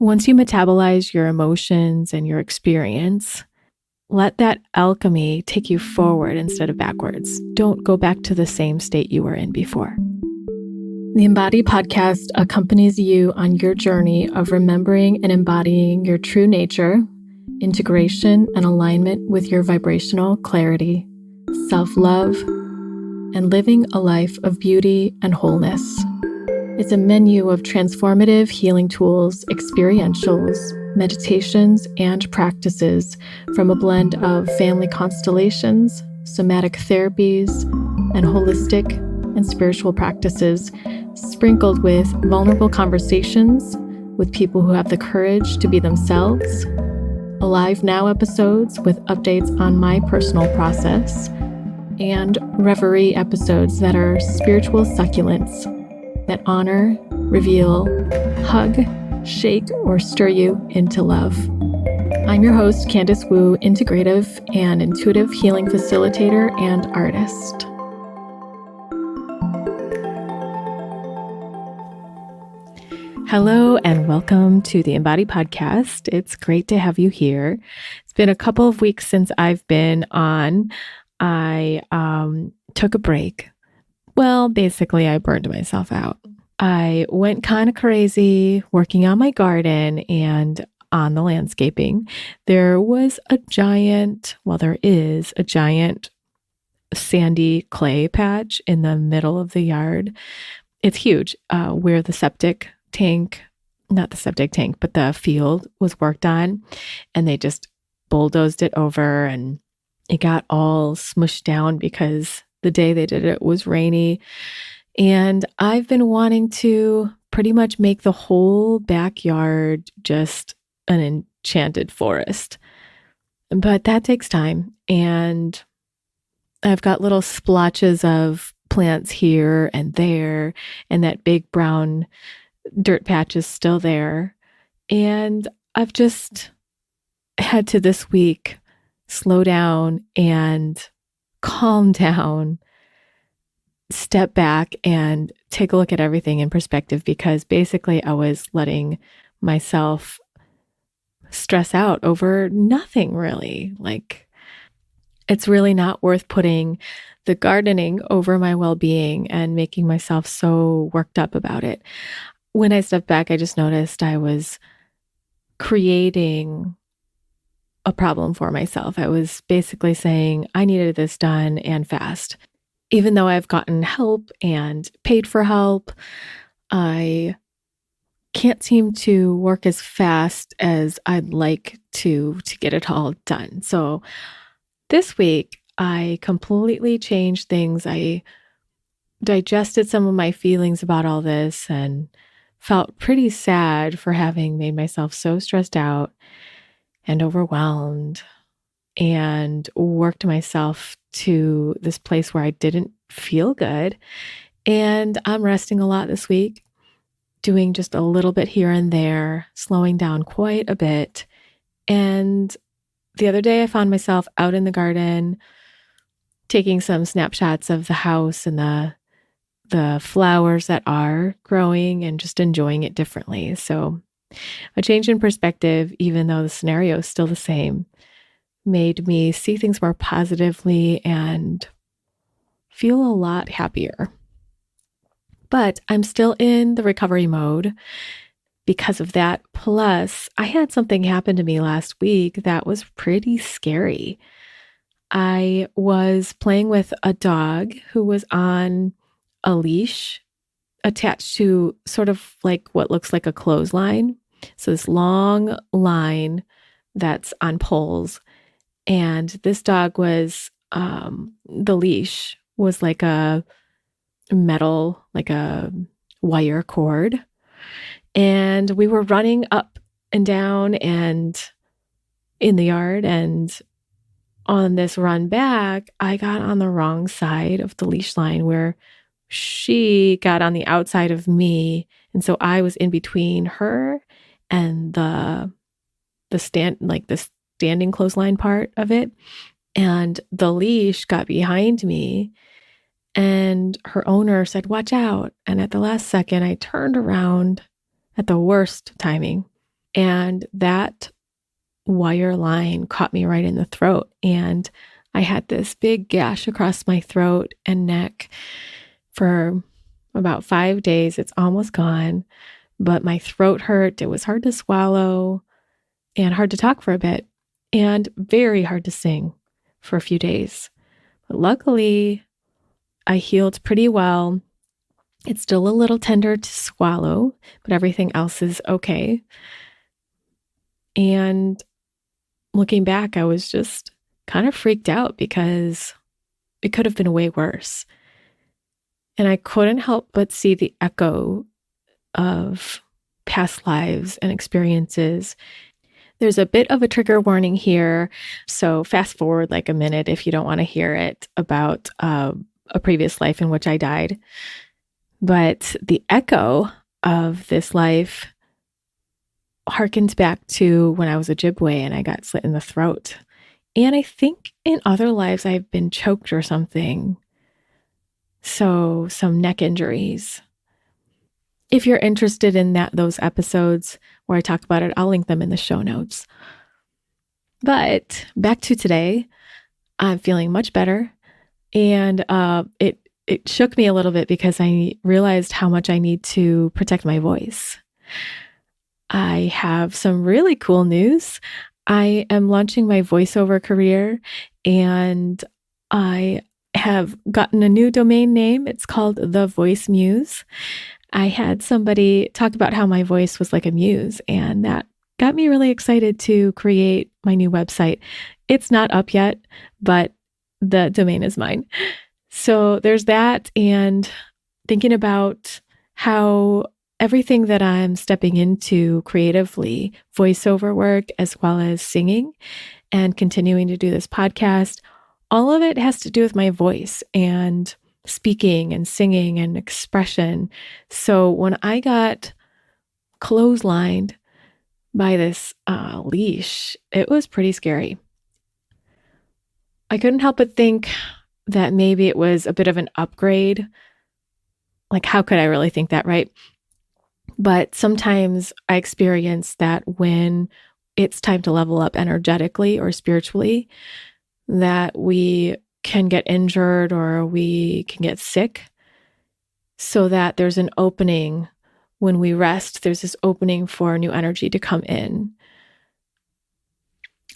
Once you metabolize your emotions and your experience, let that alchemy take you forward instead of backwards. Don't go back to the same state you were in before. The Embody podcast accompanies you on your journey of remembering and embodying your true nature, integration and alignment with your vibrational clarity, self-love, and living a life of beauty and wholeness. It's a menu of transformative healing tools, experientials, meditations, and practices from a blend of family constellations, somatic therapies, and holistic and spiritual practices, sprinkled with vulnerable conversations with people who have the courage to be themselves, Alive Now episodes with updates on my personal process, and Reverie episodes that are spiritual succulents that honor, reveal, hug, shake, or stir you into love. I'm your host, Candice Wu, integrative and intuitive healing facilitator and artist. Hello and welcome to the Embody podcast. It's great to have you here. It's been a couple of weeks since I've been on. I took a break. Well, basically, I burned myself out. I went kind of crazy working on my garden and on the landscaping. There is a giant sandy clay patch in the middle of the yard. It's huge, where the field was worked on, and they just bulldozed it over and it got all smushed down because the day they did it was rainy. And I've been wanting to pretty much make the whole backyard just an enchanted forest. But that takes time. And I've got little splotches of plants here and there, and that big brown dirt patch is still there. And I've just had to this week slow down and calm down, step back and take a look at everything in perspective, because basically I was letting myself stress out over nothing really. Like, it's really not worth putting the gardening over my well-being and making myself so worked up about it. When I stepped back, I just noticed I was creating a problem for myself. I was basically saying I needed this done and fast. Even though I've gotten help and paid for help, I can't seem to work as fast as I'd like to get it all done. So this week, I completely changed things. I digested some of my feelings about all this and felt pretty sad for having made myself so stressed out and overwhelmed, and worked myself to this place where I didn't feel good. And I'm resting a lot this week, doing just a little bit here and there, slowing down quite a bit. And the other day I found myself out in the garden, taking some snapshots of the house and the flowers that are growing and just enjoying it differently. So a change in perspective, even though the scenario is still the same, made me see things more positively and feel a lot happier. But I'm still in the recovery mode because of that. Plus, I had something happen to me last week that was pretty scary. I was playing with a dog who was on a leash attached to sort of like what looks like a clothesline. So this long line that's on poles. And this dog was, the leash was like a metal, like a wire cord. And we were running up and down and in the yard. And on this run back, I got on the wrong side of the leash line where she got on the outside of me. And so I was in between her and the standing clothesline part of it. And the leash got behind me, and her owner said, "Watch out." And at the last second, I turned around at the worst timing And that wire line caught me right in the throat. And I had this big gash across my throat and neck for about 5 days. It's almost gone, but my throat hurt. It was hard to swallow and hard to talk for a bit, and very hard to sing for a few days. But luckily, I healed pretty well. It's still a little tender to swallow, but everything else is okay. And looking back, I was just kind of freaked out because it could have been way worse. And I couldn't help but see the echo of past lives and experiences. There's a bit of a trigger warning here, so fast forward like a minute if you don't want to hear it about a previous life in which I died. But the echo of this life harkens back to when I was a Ojibwe and I got slit in the throat. And I think in other lives I've been choked or something. So some neck injuries. If you're interested in those episodes where I talk about it, I'll link them in the show notes. But back to today, I'm feeling much better. And it shook me a little bit because I realized how much I need to protect my voice. I have some really cool news. I am launching my voiceover career, and I have gotten a new domain name. It's called The Voice Muse. I had somebody talk about how my voice was like a muse, and that got me really excited to create my new website. It's not up yet, but the domain is mine. So there's that, and thinking about how everything that I'm stepping into creatively, voiceover work, as well as singing and continuing to do this podcast, all of it has to do with my voice and speaking and singing and expression. So when I got clotheslined by this leash, it was pretty scary. I couldn't help but think that maybe it was a bit of an upgrade. Like, how could I really think that, right? But sometimes I experience that when it's time to level up energetically or spiritually, that we can get injured or we can get sick, so that there's an opening when we rest. There's this opening for new energy to come in.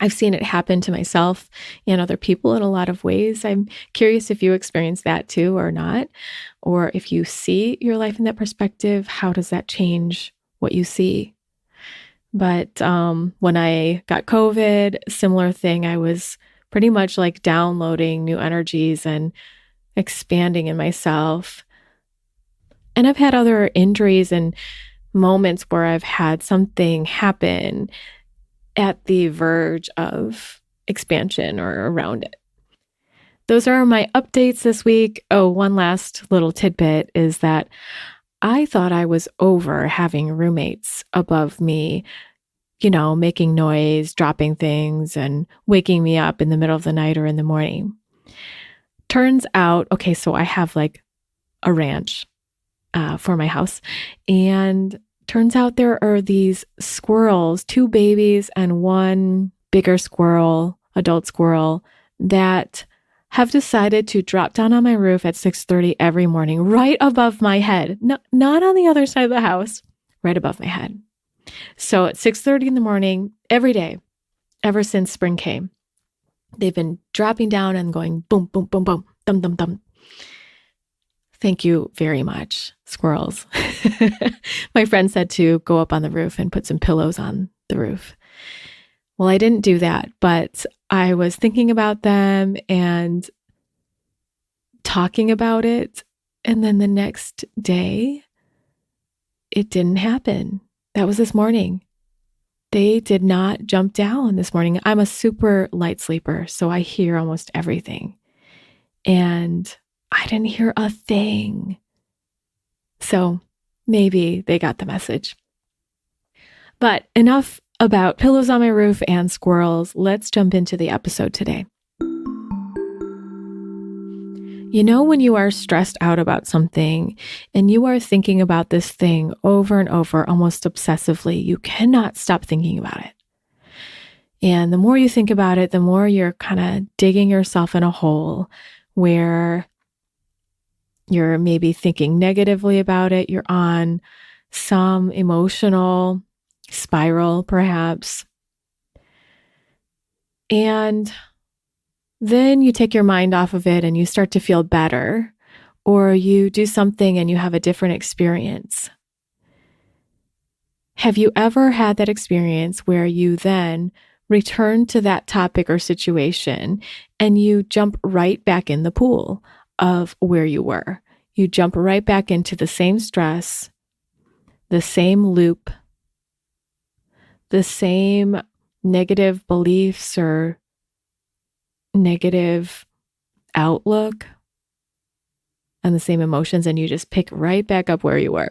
I've seen it happen to myself and other people in a lot of ways. I'm curious if you experience that too or not, or if you see your life in that perspective. How does that change what you see? But when I got COVID, similar thing, I was pretty much like downloading new energies and expanding in myself. And I've had other injuries and moments where I've had something happen at the verge of expansion or around it. Those are my updates this week. Oh, one last little tidbit is that I thought I was over having roommates above me, making noise, dropping things, and waking me up in the middle of the night or in the morning. Turns out, okay, so I have like a ranch for my house, and turns out there are these squirrels, 2 babies and 1 bigger squirrel, adult squirrel, that have decided to drop down on my roof at 6:30 every morning, right above my head. No, not on the other side of the house, right above my head. So at 6:30 in the morning, every day, ever since spring came, they've been dropping down and going boom, boom, boom, boom, dum, dum, dum. Thank you very much, squirrels. My friend said to go up on the roof and put some pillows on the roof. Well, I didn't do that, but I was thinking about them and talking about it. And then the next day, it didn't happen. That was this morning. They did not jump down this morning. I'm a super light sleeper, so I hear almost everything. And I didn't hear a thing. So maybe they got the message. But enough about pillows on my roof and squirrels. Let's jump into the episode today. You know, when you are stressed out about something and you are thinking about this thing over and over, almost obsessively, you cannot stop thinking about it. And the more you think about it, the more you're kind of digging yourself in a hole where you're maybe thinking negatively about it. You're on some emotional spiral, perhaps. And then you take your mind off of it and you start to feel better, or you do something and you have a different experience. Have you ever had that experience where you then return to that topic or situation and you jump right back in the pool of where you were? You jump right back into the same stress, the same loop, the same negative beliefs or negative outlook, and the same emotions, and you just pick right back up where you were.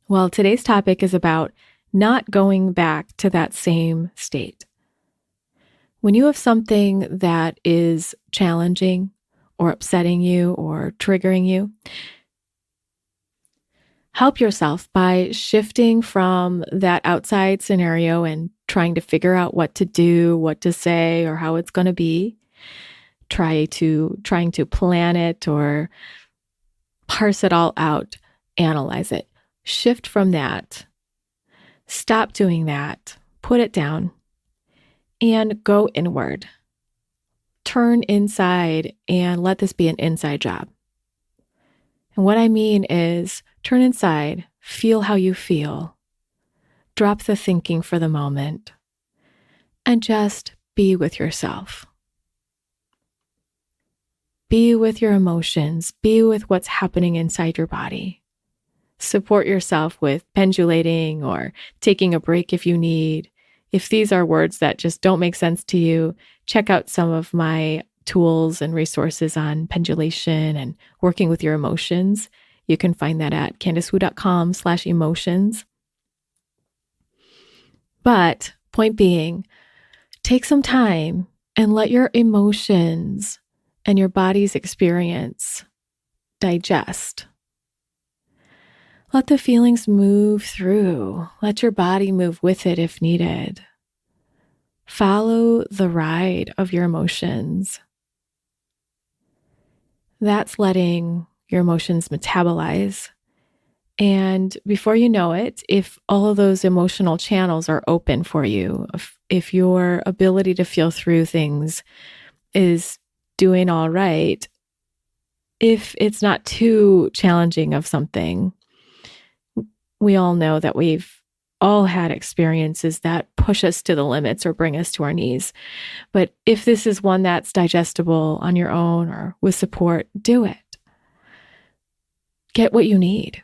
Well, today's topic is about not going back to that same state. When you have something that is challenging or upsetting you or triggering you, help yourself by shifting from that outside scenario and trying to figure out what to do, what to say, or how it's going to be. Trying to plan it or parse it all out, analyze it. Shift from that. Stop doing that. Put it down and go inward. Turn inside and let this be an inside job. And what I mean is turn inside, feel how you feel, drop the thinking for the moment, and just be with yourself. Be with your emotions, be with what's happening inside your body. Support yourself with pendulating or taking a break if you need. If these are words that just don't make sense to you, check out some of my tools and resources on pendulation and working with your emotions. You can find that at candicewu.com/emotions. But point being, take some time and let your emotions and your body's experience digest. Let the feelings move through. Let your body move with it if needed. Follow the ride of your emotions. That's letting your emotions metabolize. And before you know it, if all of those emotional channels are open for you, if your ability to feel through things is doing all right, if it's not too challenging of something, we all know that we've all had experiences that push us to the limits or bring us to our knees. But if this is one that's digestible on your own or with support, do it. Get what you need.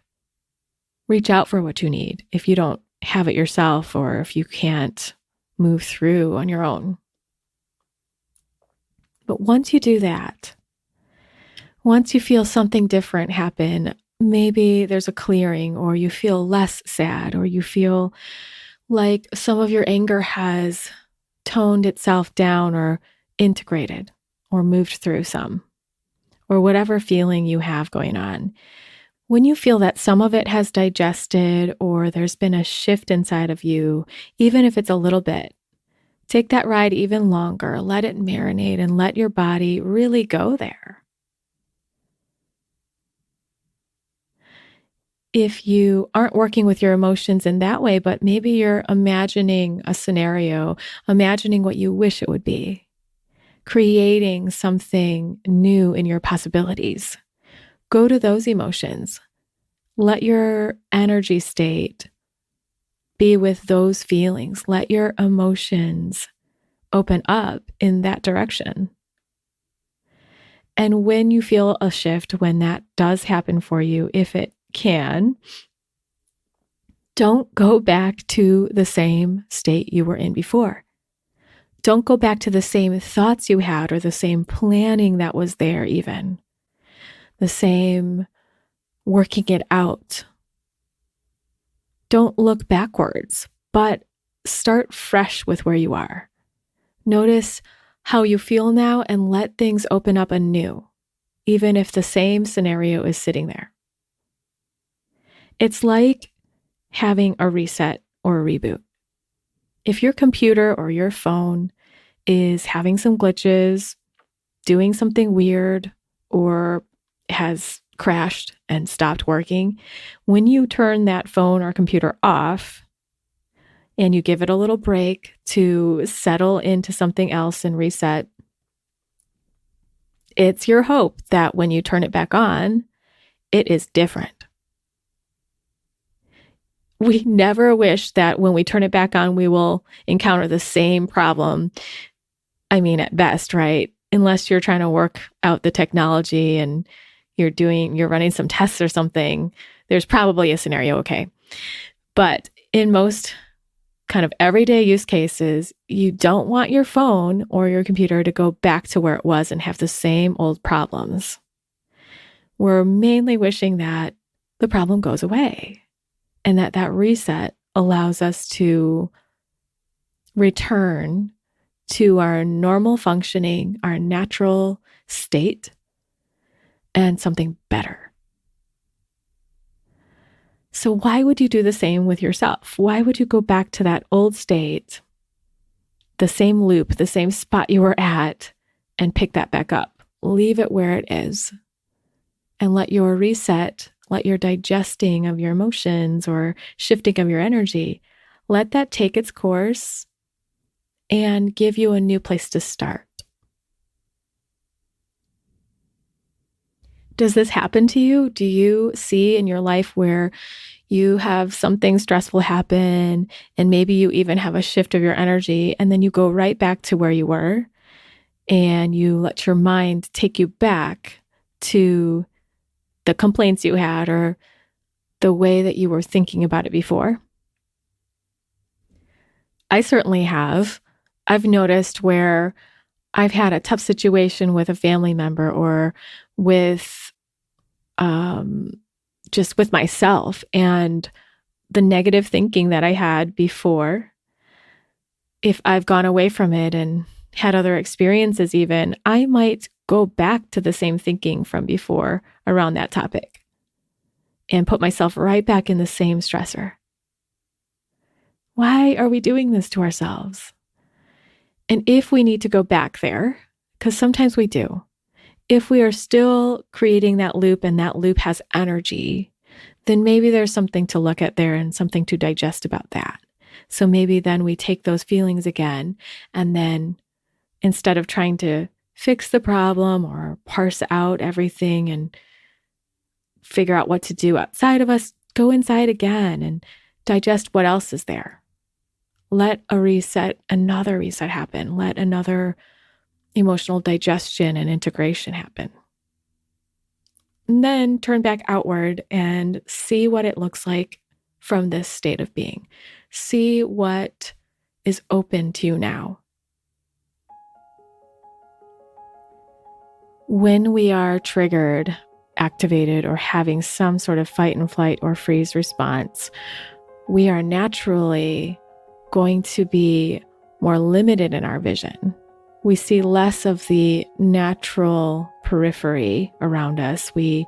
Reach out for what you need if you don't have it yourself or if you can't move through on your own. But once you do that, once you feel something different happen, maybe there's a clearing or you feel less sad or you feel like some of your anger has toned itself down or integrated or moved through some, or whatever feeling you have going on. When you feel that some of it has digested or there's been a shift inside of you, even if it's a little bit, take that ride even longer, let it marinate and let your body really go there. If you aren't working with your emotions in that way, but maybe you're imagining a scenario, imagining what you wish it would be, creating something new in your possibilities, go to those emotions. Let your energy state be with those feelings. Let your emotions open up in that direction. And when you feel a shift, when that does happen for you, if it can, don't go back to the same state you were in before. Don't go back to the same thoughts you had or the same planning that was there even. The same working it out. Don't look backwards, but start fresh with where you are. Notice how you feel now and let things open up anew, even if the same scenario is sitting there. It's like having a reset or a reboot. If your computer or your phone is having some glitches, doing something weird, or has crashed and stopped working, when you turn that phone or computer off and you give it a little break to settle into something else and reset, it's your hope that when you turn it back on, it is different. We never wish that when we turn it back on, we will encounter the same problem. I mean, at best, right? Unless you're trying to work out the technology and you're running some tests or something, there's probably a scenario, okay. But in most kind of everyday use cases, you don't want your phone or your computer to go back to where it was and have the same old problems. We're mainly wishing that the problem goes away and that reset allows us to return to our normal functioning, our natural state, and something better. So why would you do the same with yourself? Why would you go back to that old state, the same loop, the same spot you were at, and pick that back up? Leave it where it is and let your reset, let your digesting of your emotions or shifting of your energy, let that take its course and give you a new place to start. Does this happen to you? Do you see in your life where you have something stressful happen and maybe you even have a shift of your energy and then you go right back to where you were and you let your mind take you back to the complaints you had or the way that you were thinking about it before? I certainly have. I've noticed where I've had a tough situation with a family member or with just with myself and the negative thinking that I had before. If I've gone away from it and had other experiences even, I might go back to the same thinking from before around that topic and put myself right back in the same stressor. Why are we doing this to ourselves? And if we need to go back there, because sometimes we do, if we are still creating that loop and that loop has energy, then maybe there's something to look at there and something to digest about that. So maybe then we take those feelings again, and then instead of trying to fix the problem or parse out everything and figure out what to do outside of us, go inside again and digest what else is there. Let another reset happen. Let another emotional digestion and integration happen. And then turn back outward and see what it looks like from this state of being. See what is open to you now. When we are triggered, activated, or having some sort of fight and flight or freeze response, we are naturally going to be more limited in our vision. We see less of the natural periphery around us. We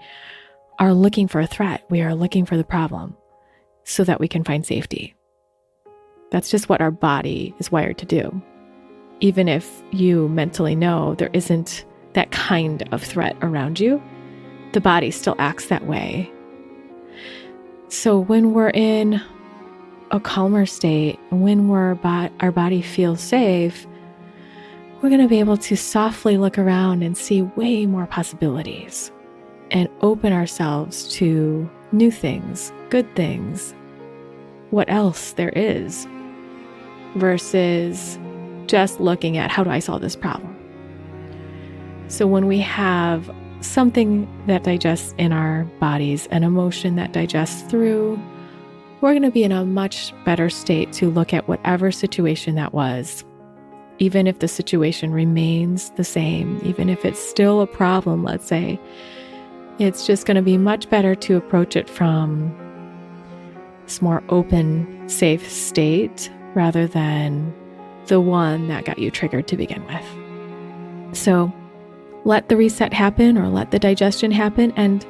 are looking for a threat. We are looking for the problem so that we can find safety. That's just what our body is wired to do. Even if you mentally know there isn't that kind of threat around you, the body still acts that way. So when we're in a calmer state, when our body feels safe, we're going to be able to softly look around and see way more possibilities and open ourselves to new things, good things, what else there is, versus just looking at how do I solve this problem. So when we have something that digests in our bodies, an emotion that digests through, we're going to be in a much better state to look at whatever situation that was. Even if the situation remains the same, even if it's still a problem, let's say, it's just going to be much better to approach it from this more open, safe state rather than the one that got you triggered to begin with. So let the reset happen or let the digestion happen and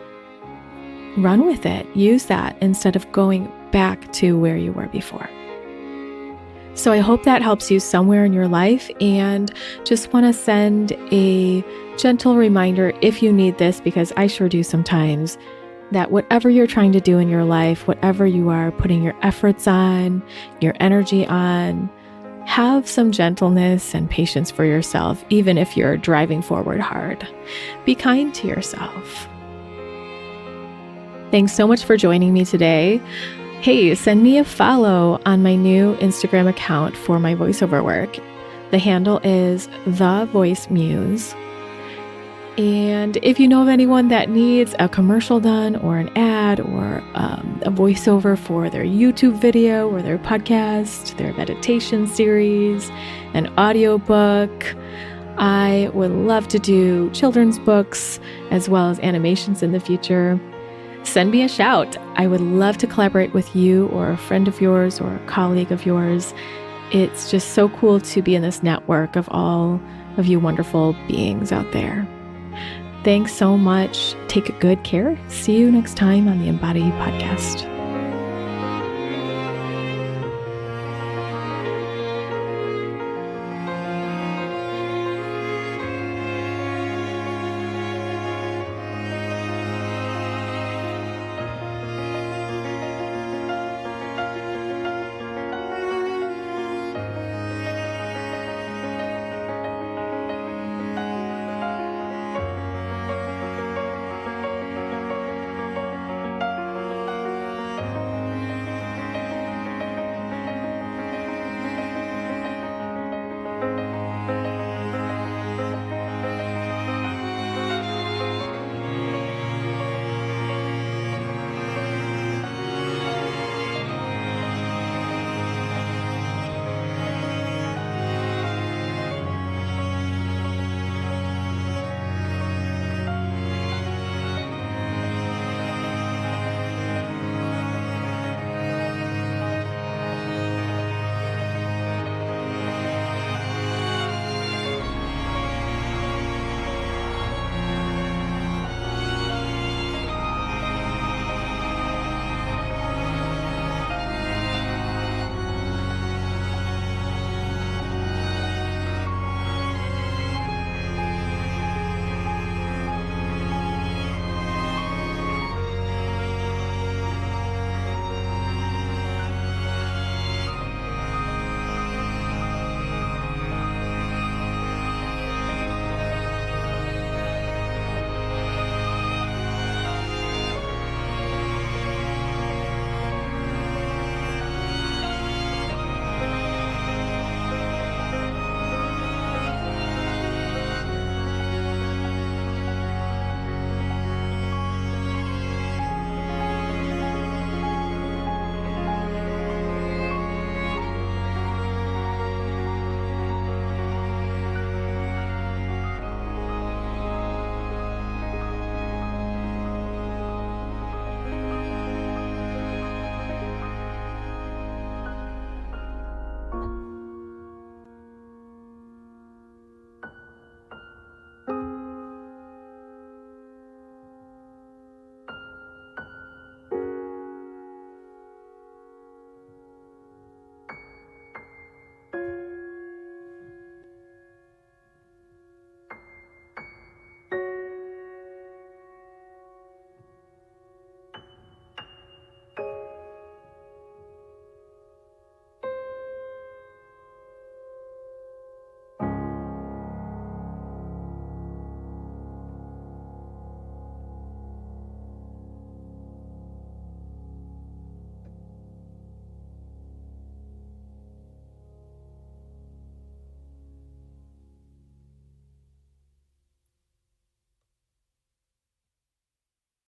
run with it. Use that instead of going back to where you were before. So I hope that helps you somewhere in your life, and just want to send a gentle reminder if you need this, because I sure do sometimes, that whatever you're trying to do in your life, whatever you are putting your efforts on, your energy on, have some gentleness and patience for yourself, even if you're driving forward hard. Be kind to yourself. Thanks so much for joining me today. Hey, send me a follow on my new Instagram account for my voiceover work. The handle is The Voice Muse. And if you know of anyone that needs a commercial done or an ad or a voiceover for their YouTube video or their podcast, their meditation series, an audiobook, I would love to do children's books as well as animations in the future. Send me a shout. I would love to collaborate with you or a friend of yours or a colleague of yours. It's just so cool to be in this network of all of you wonderful beings out there. Thanks so much. Take good care. See you next time on the Embody Podcast.